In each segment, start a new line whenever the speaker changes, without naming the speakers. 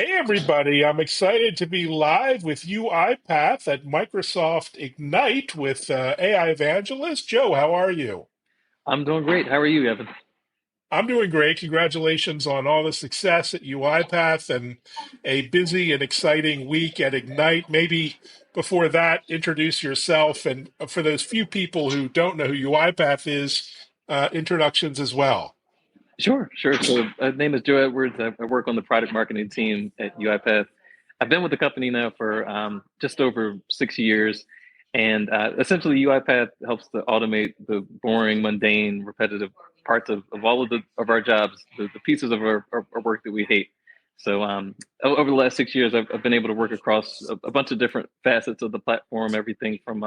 Hey everybody, I'm excited to be live with UiPath at Microsoft Ignite with AI Evangelist. Joe, how are you?
I'm doing great. How are you, Evan?
I'm doing great. Congratulations on all the success at UiPath and a busy and exciting week at Ignite. Maybe before that, introduce yourself, and for those few people who don't know who UiPath is, introductions as well.
Sure. So, name is Joe Edwards. I work on the product marketing team at UiPath. I've been with the company now for just over 6 years, and essentially, UiPath helps to automate the boring, mundane, repetitive parts of all of our jobs, the pieces of our work that we hate. So, over the last 6 years, I've been able to work across a bunch of different facets of the platform. Everything from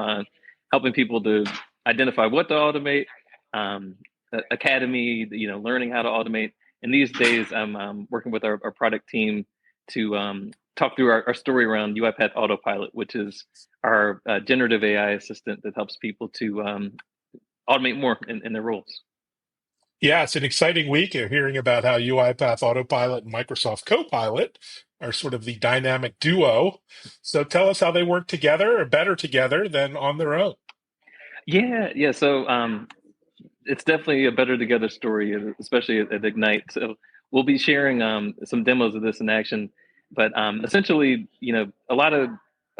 helping people to identify what to automate. Academy, learning how to automate. And these days, I'm working with our product team to talk through our story around UiPath Autopilot, which is our generative AI assistant that helps people to automate more in their roles.
Yeah, it's an exciting week. You're hearing about how UiPath Autopilot and Microsoft Copilot are sort of the dynamic duo. So tell us how they work together or better together than on their own.
Yeah. So it's definitely a better together story, especially at Ignite. So we'll be sharing some demos of this in action. But essentially, a lot of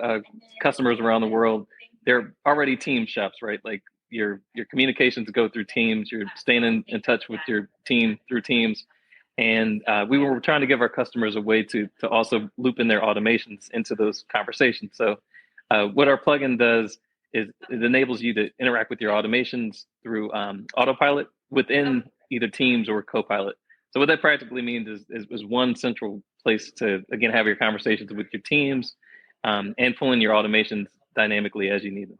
uh, customers around the world, they're already team shops, right? Like your communications go through Teams. You're staying in touch with your team through Teams. And we were trying to give our customers a way to also loop in their automations into those conversations. So what our plugin does is it enables you to interact with your automations through Autopilot within either Teams or Copilot. So what that practically means is one central place to, again, have your conversations with your teams and pull in your automations dynamically as you need them.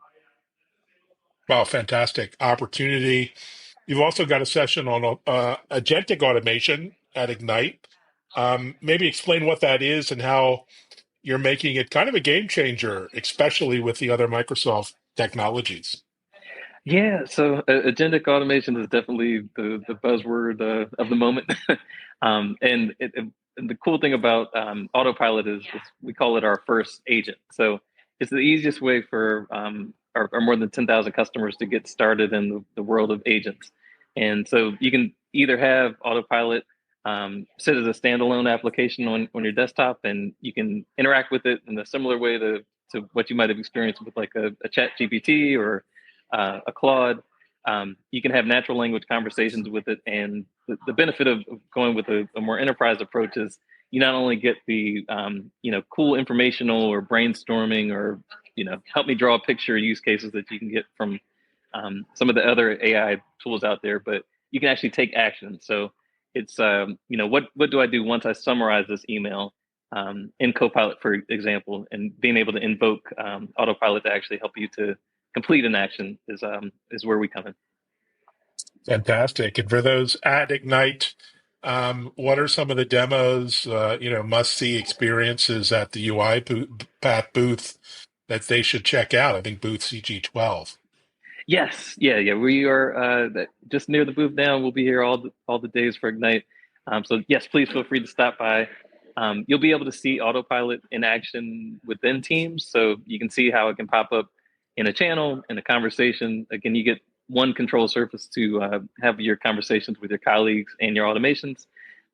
Wow, fantastic opportunity. You've also got a session on agentic automation at Ignite. Maybe explain what that is and how you're making it kind of a game changer, especially with the other Microsoft technologies.
Yeah, so agentic automation is definitely the buzzword of the moment. And the cool thing about Autopilot is we call it our first agent. So it's the easiest way for our more than 10,000 customers to get started in the world of agents. And so you can either have Autopilot sit as a standalone application on your desktop, and you can interact with it in a similar way to what you might have experienced with like a chat GPT or a Claude. You can have natural language conversations with it. And the benefit of going with a more enterprise approach is you not only get the cool informational or brainstorming or help me draw a picture use cases that you can get from some of the other AI tools out there, but you can actually take action. So it's what do I do once I summarize this email in Copilot, for example, and being able to invoke Autopilot to actually help you to complete an action is where we come in.
Fantastic. And for those at Ignite, what are some of the demos, must-see experiences at the UiPath booth that they should check out? I think booth CG12.
Yes, yeah. We are just near the booth now. We'll be here all the days for Ignite. So yes, please feel free to stop by. You'll be able to see Autopilot in action within Teams, so you can see how it can pop up in a channel, in a conversation. Again, you get one control surface to have your conversations with your colleagues and your automations.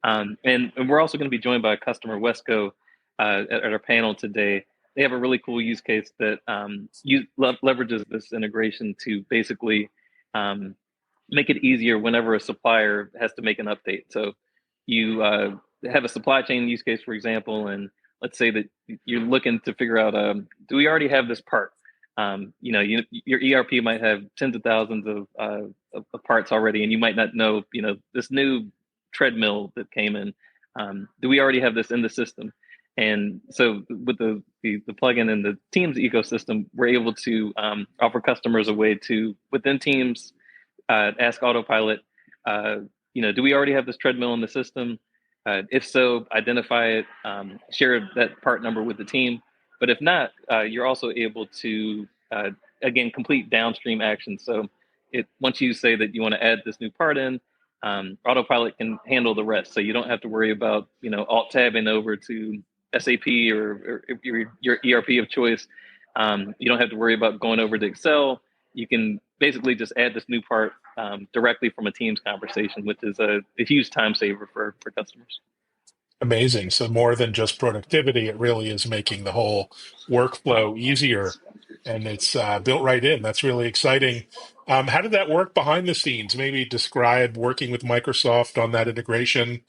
And we're also going to be joined by a customer, Wesco, at our panel today. They have a really cool use case that leverages this integration to basically make it easier whenever a supplier has to make an update. So you have a supply chain use case, for example, and let's say that you're looking to figure out, do we already have this part? Your ERP might have tens of thousands of parts already, and you might not know, this new treadmill that came in. Do we already have this in the system? And so with the plugin and the Teams ecosystem, we're able to offer customers a way to, within Teams, ask Autopilot, do we already have this treadmill in the system? If so, identify it, share that part number with the team. But if not, you're also able to, again, complete downstream actions. So once you say that you want to add this new part in, Autopilot can handle the rest. So you don't have to worry about, alt tabbing over to SAP or your ERP of choice. You don't have to worry about going over to Excel. You can basically just add this new part directly from a Teams conversation, which is a huge time saver for customers.
Amazing. So more than just productivity, it really is making the whole workflow easier, and it's built right in. That's really exciting. How did that work behind the scenes? Maybe describe working with Microsoft on that integration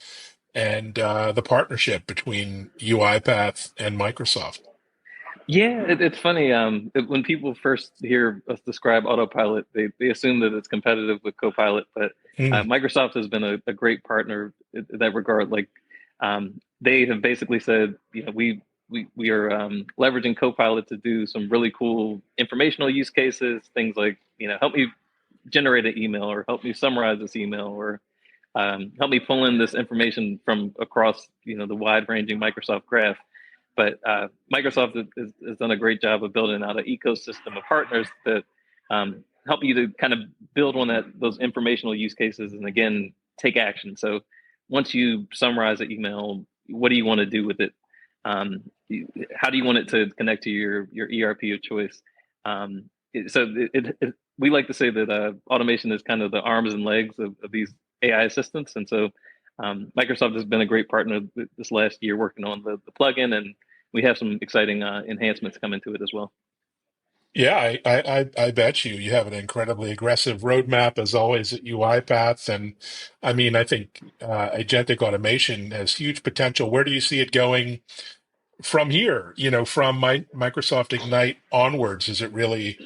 and the partnership between UiPath and Microsoft.
Yeah, it's funny. When people first hear us describe Autopilot, they assume that it's competitive with Copilot, but
Mm,
Microsoft has been a great partner in that regard. Like, they have basically said, we are leveraging Copilot to do some really cool informational use cases, things like, help me generate an email, or help me summarize this email, or help me pull in this information from across, the wide ranging Microsoft graph. But Microsoft has done a great job of building out an ecosystem of partners that help you to kind of build on those informational use cases, and again, take action. So once you summarize an email, what do you want to do with it? How do you want it to connect to your ERP of choice? We like to say that automation is kind of the arms and legs of these AI assistants, and so Microsoft has been a great partner this last year working on the plugin, and we have some exciting enhancements coming to it as well.
yeah, I bet you. You have an incredibly aggressive roadmap as always at UiPath, and I mean, I think agentic automation has huge potential. Where do you see it going from here? From Microsoft Ignite onwards, is it really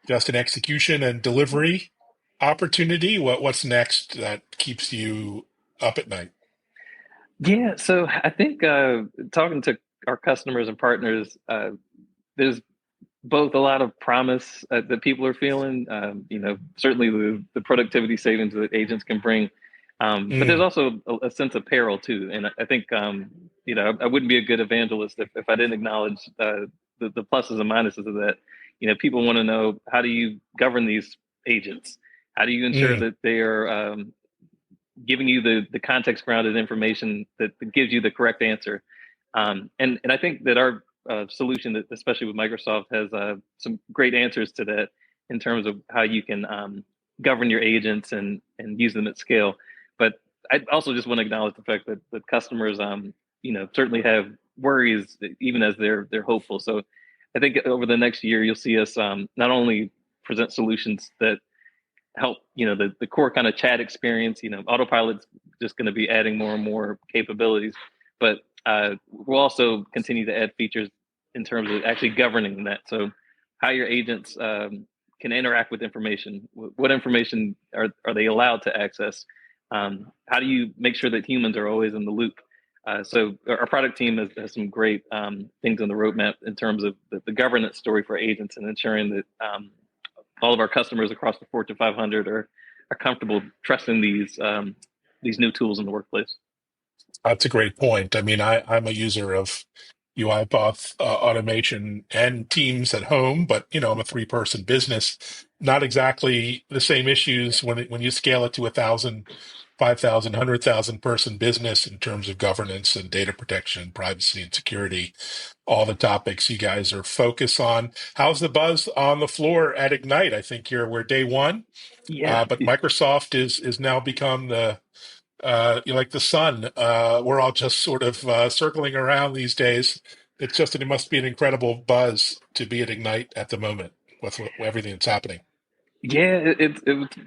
just an execution and delivery opportunity? What's next that keeps you up at night?
Yeah, so I think talking to our customers and partners, there's both a lot of promise that people are feeling. Certainly the productivity savings that agents can bring, but there's
Mm,
also a sense of peril too. And I think I wouldn't be a good evangelist if I didn't acknowledge the pluses and minuses of that. People want to know, how do you govern these agents? How do you ensure
mm.
that they are giving you the context grounded information that gives you the correct answer? And I think that our solution, that especially with Microsoft, has some great answers to that in terms of how you can govern your agents and use them at scale. But I also just want to acknowledge the fact that the customers, certainly have worries, even as they're hopeful. So I think over the next year, you'll see us not only present solutions that help, the core kind of chat experience. Autopilot's just going to be adding more and more capabilities, but we'll also continue to add features in terms of actually governing that. So how your agents can interact with information, what information are they allowed to access? How do you make sure that humans are always in the loop? So our product team has some great things on the roadmap in terms of the governance story for agents, and ensuring that all of our customers across the Fortune 500 are comfortable trusting these new tools in the workplace.
That's a great point. I mean, I'm a user of UiPath automation and Teams at home, but I'm a three-person business. Not exactly the same issues when you scale it to 1,000, 5,000, 100,000 person business in terms of governance and data protection, privacy and security. All the topics you guys are focused on. How's the buzz on the floor at Ignite? I think we're day one,
Yeah,
but Microsoft is now become like the sun. We're all just sort of circling around these days. It must be an incredible buzz to be at Ignite at the moment with everything that's happening.
yeah, it's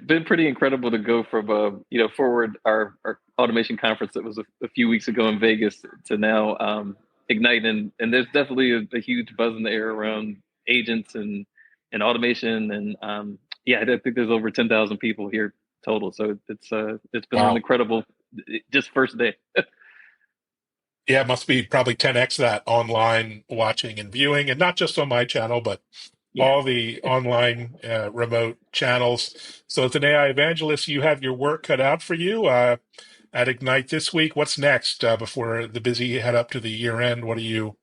been pretty incredible to go from forward our automation conference that was a few weeks ago in Vegas to now Ignite, and there's definitely a huge buzz in the air around agents and automation, and yeah, I think there's over 10,000 people here total. So it's been an
Wow.
incredible just first day.
Yeah, it must be probably 10x that online watching and viewing, and not just on my channel, but
Yeah.
all the online remote channels. So, as an AI evangelist, you have your work cut out for you at Ignite this week. What's next before the busy head up to the year end? What are you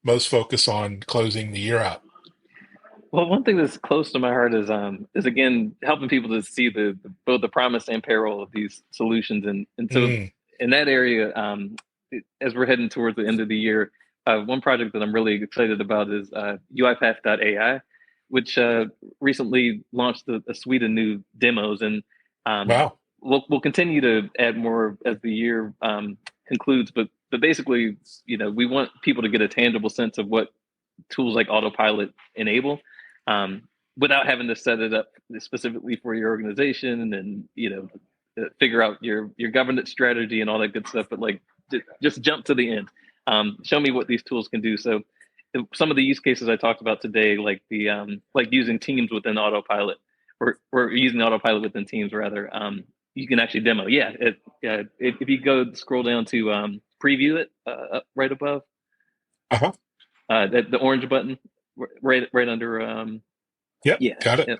most focused on closing the year out?
Well, one thing that's close to my heart is again helping people to see both the promise and peril of these solutions, and so
Mm,
in that area, as we're heading towards the end of the year, one project that I'm really excited about is UiPath.ai, which recently launched a suite of new demos, and um,
Wow.
we'll continue to add more as the year concludes. But basically, we want people to get a tangible sense of what tools like Autopilot enable, um, without having to set it up specifically for your organization and figure out your governance strategy and all that good stuff. But like, just jump to the end. Show me what these tools can do. So some of the use cases I talked about today, like the like using Teams within Autopilot, or using Autopilot within Teams rather. You can actually demo. Yeah, if you go scroll down to preview it up right above
Uh-huh.
the orange button, right under
Yep.
yeah,
Got it.
yeah.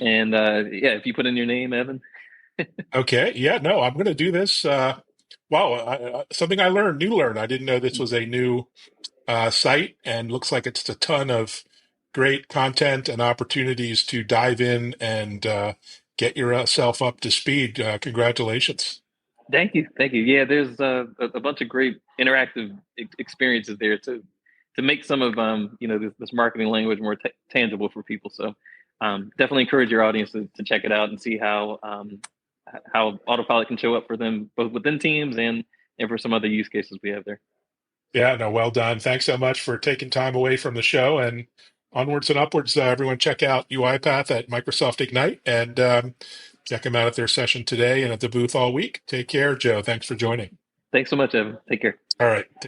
And yeah, if you put in your name, Evan.
Okay. Yeah. No, I'm going to do this. Wow. Something I learned, new learn. I didn't know this was a new site, and looks like it's a ton of great content and opportunities to dive in and get yourself up to speed. Congratulations.
Thank you. Yeah, there's a bunch of great interactive experiences there to make some of this marketing language more tangible for people. So definitely encourage your audience to check it out and see how Autopilot can show up for them both within teams and for some other use cases we have there.
Yeah, no, well done. Thanks so much for taking time away from the show, and onwards and upwards. Everyone check out UiPath at Microsoft Ignite, and check them out at their session today and at the booth all week. Take care, Joe. Thanks for joining.
Thanks so much, Evan. Take care.
All right.